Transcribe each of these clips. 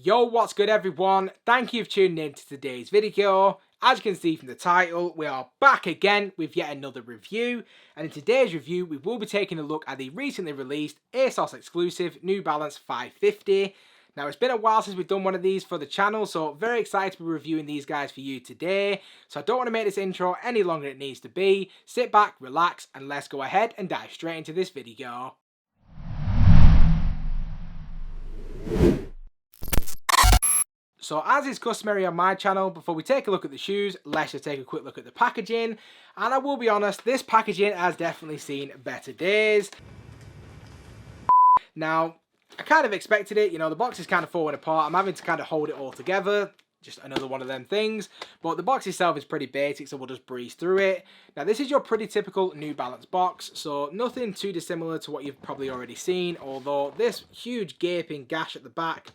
Yo, what's good everyone? Thank you for tuning in to today's video. As you can see from the title, we are back again with yet another review. And in today's review, we will be taking a look at the recently released ASOS Exclusive New Balance 550. Now, it's been a while since we've done one of these for the channel, so very excited to be reviewing these guys for you today. So I don't want to make this intro any longer than it needs to be. Sit back, relax, and let's go ahead and dive straight into this video. So as is customary on my channel, before we take a look at the shoes, let's just take a quick look at the packaging. And I will be honest, this packaging has definitely seen better days. Now, I kind of expected it, you know, the box is kind of falling apart. I'm having to kind of hold it all together. Just another one of them things. But the box itself is pretty basic, so we'll just breeze through it. Now, this is your pretty typical New Balance box, so nothing too dissimilar to what you've probably already seen, although this huge gaping gash at the back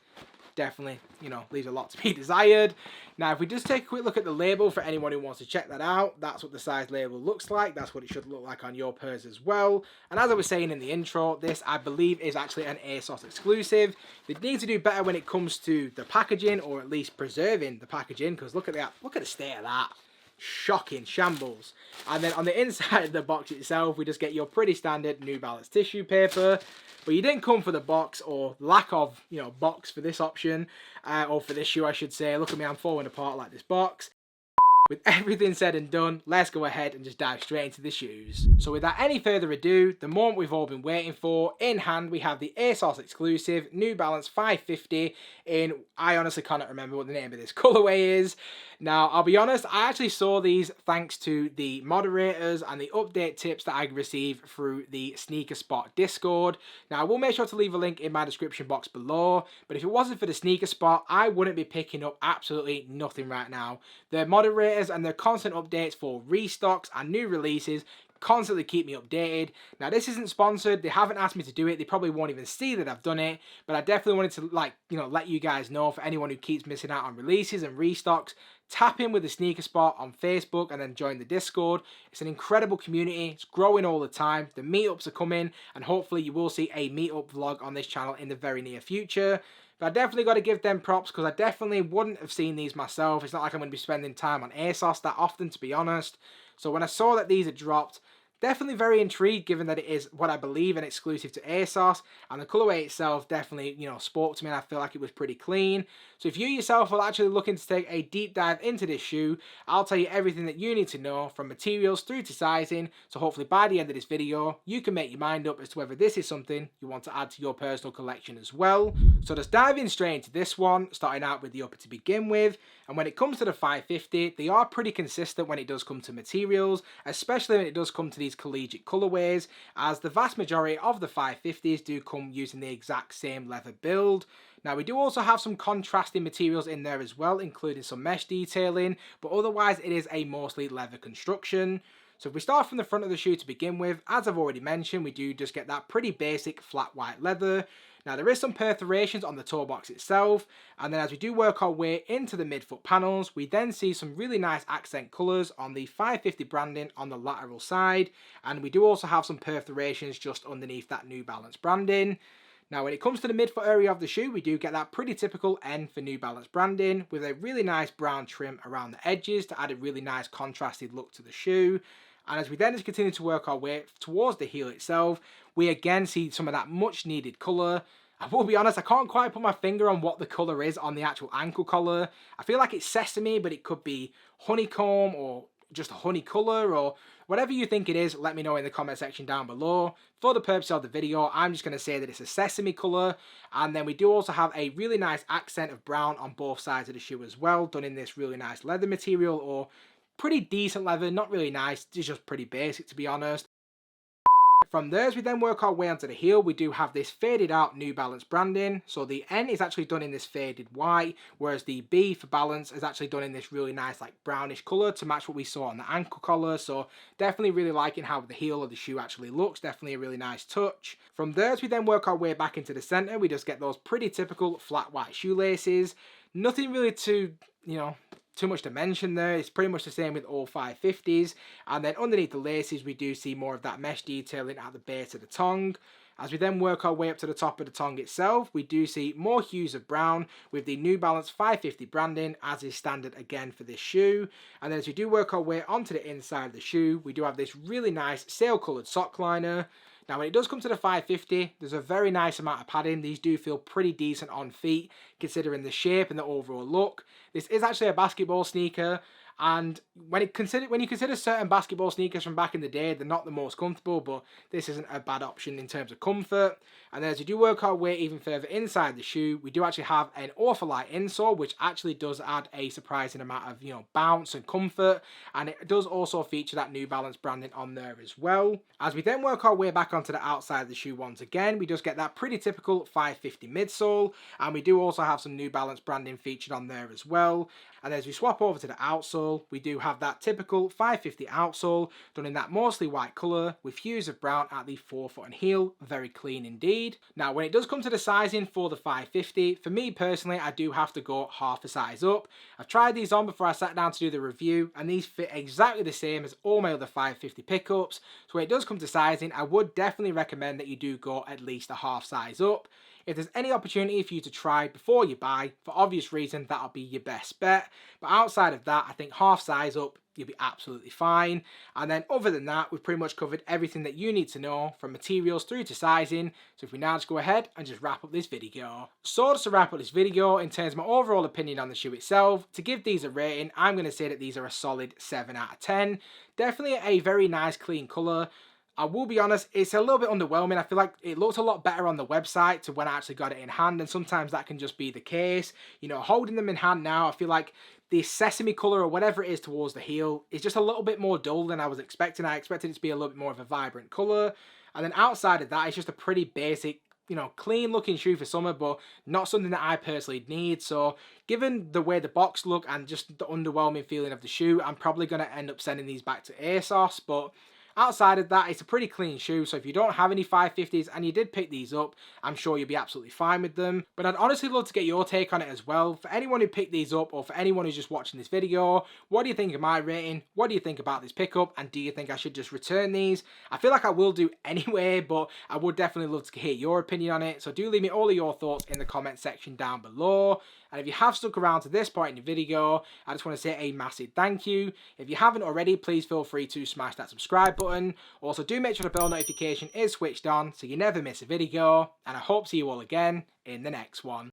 definitely, you know, leaves a lot to be desired. Now, if we just take a quick look at the label for anyone who wants to check that out, that's what the size label looks like. That's what it should look like on your pairs as well. And as I was saying in the intro, this, I believe, is actually an ASOS exclusive. They need to do better when it comes to the packaging, or at least preserving the packaging, because look at that, look at the state of that. Shocking shambles. And then on the inside of the box itself, we just get your pretty standard New Balance tissue paper. But you didn't come for the box, or lack of, you know, box for this option, or for this shoe I should say. Look at me, I'm falling apart like this box. With everything said and done, let's go ahead and just dive straight into the shoes. So without any further ado, the moment we've all been waiting for, in hand we have the ASOS exclusive New Balance 550 in, I honestly cannot remember what the name of this colourway is. Now, I'll be honest, I actually saw these thanks to the moderators and the update tips that I received through the Sneaker Spot Discord. Now, I will make sure to leave a link in my description box below, but if it wasn't for the Sneaker Spot, I wouldn't be picking up absolutely nothing right now. The moderators and their constant updates for restocks and new releases constantly keep me updated. Now, this isn't sponsored, they haven't asked me to do it, they probably won't even see that I've done it, but I definitely wanted to, like, you know, let you guys know, for anyone who keeps missing out on releases and restocks, tap in with the Sneaker Spot on Facebook and then join the Discord. It's an incredible community, it's growing all the time, the meetups are coming, and hopefully you will see a meetup vlog on this channel in the very near future. But I definitely got to give them props, because I definitely wouldn't have seen these myself. It's not like I'm going to be spending time on ASOS that often, to be honest. So when I saw that these had dropped, definitely very intrigued, given that it is what I believe an exclusive to ASOS, and the colourway itself definitely, you know, spoke to me, and I feel like it was pretty clean. So if you yourself are actually looking to take a deep dive into this shoe, I'll tell you everything that you need to know, from materials through to sizing, so hopefully by the end of this video, you can make your mind up as to whether this is something you want to add to your personal collection as well. So just diving straight into this one, starting out with the upper to begin with, and when it comes to the 550, they are pretty consistent when it does come to materials, especially when it does come to these collegiate colorways, as the vast majority of the 550s do come using the exact same leather build. Now, we do also have some contrasting materials in there as well, including some mesh detailing, but otherwise it is a mostly leather construction. So if we start from the front of the shoe to begin with, as I've already mentioned, we do just get that pretty basic flat white leather. Now, there is some perforations on the toe box itself, and then as we do work our way into the midfoot panels, we then see some really nice accent colours on the 550 branding on the lateral side, and we do also have some perforations just underneath that New Balance branding. Now, when it comes to the midfoot area of the shoe, we do get that pretty typical N for New Balance branding, with a really nice brown trim around the edges to add a really nice contrasted look to the shoe. And as we then just continue to work our way towards the heel itself, we again see some of that much needed colour. I will be honest, I can't quite put my finger on what the colour is on the actual ankle collar. I feel like it's sesame, but it could be honeycomb or just a honey colour, or whatever you think it is, let me know in the comment section down below. For the purpose of the video, I'm just going to say that it's a sesame colour, and then we do also have a really nice accent of brown on both sides of the shoe as well, done in this really nice leather material, or pretty decent leather, not really nice, it's just pretty basic to be honest. From there, as we then work our way onto the heel, we do have this faded out New Balance branding. So the N is actually done in this faded white, whereas the B for Balance is actually done in this really nice like brownish colour to match what we saw on the ankle collar. So definitely really liking how the heel of the shoe actually looks, definitely a really nice touch. From there, as we then work our way back into the centre, we just get those pretty typical flat white shoelaces. Nothing really too, you know, too much to mention there. It's pretty much the same with all 550s. And then underneath the laces, we do see more of that mesh detailing at the base of the tongue. As we then work our way up to the top of the tongue itself, we do see more hues of brown with the New Balance 550 branding, as is standard again for this shoe. And then as we do work our way onto the inside of the shoe, we do have this really nice sail coloured sock liner. Now when it does come to the 550, there's a very nice amount of padding. These do feel pretty decent on feet considering the shape and the overall look. This is actually a basketball sneaker, and when you consider certain basketball sneakers from back in the day, they're not the most comfortable, but this isn't a bad option in terms of comfort. And then as we do work our way even further inside the shoe, we do actually have an awful light insole, which actually does add a surprising amount of, bounce and comfort. And it does also feature that New Balance branding on there as well. As we then work our way back onto the outside of the shoe once again, we just get that pretty typical 550 midsole, and we do also have some New Balance branding featured on there as well. And as we swap over to the outsole, we do have that typical 550 outsole done in that mostly white colour with hues of brown at the forefoot and heel. Very clean indeed. Now when it does come to the sizing for the 550, for me personally, I do have to go half a size up. I've tried these on before I sat down to do the review, and these fit exactly the same as all my other 550 pickups. So when it does come to sizing, I would definitely recommend that you do go at least a half size up. If there's any opportunity for you to try before you buy, for obvious reason, that'll be your best bet. But outside of that, I think half size up, you'll be absolutely fine. And then other than that, we've pretty much covered everything that you need to know from materials through to sizing. So if we now just go ahead and just wrap up this video. So just to wrap up this video, in terms of my overall opinion on the shoe itself, to give these a rating, I'm going to say that these are a solid 7 out of 10. Definitely a very nice clean colour. I will be honest, it's a little bit underwhelming. I feel like it looked a lot better on the website to when I actually got it in hand, and sometimes that can just be the case. Holding them in hand now, I feel like the sesame colour or whatever it is towards the heel is just a little bit more dull than I was expecting. I expected it to be a little bit more of a vibrant colour. And then outside of that, it's just a pretty basic, clean looking shoe for summer, but not something that I personally need. So given the way the box look and just the underwhelming feeling of the shoe, I'm probably going to end up sending these back to ASOS. But outside of that, it's a pretty clean shoe, so if you don't have any 550s and you did pick these up, I'm sure you'll be absolutely fine with them. But I'd honestly love to get your take on it as well. For anyone who picked these up, or for anyone who's just watching this video, what do you think of my rating? What do you think about this pickup? And do you think I should just return these? I feel like I will do anyway, but I would definitely love to hear your opinion on it. So do leave me all of your thoughts in the comment section down below. And if you have stuck around to this point in the video, I just want to say a massive thank you. If you haven't already, please feel free to smash that subscribe button. Also, do make sure the bell notification is switched on so you never miss a video. And I hope to see you all again in the next one.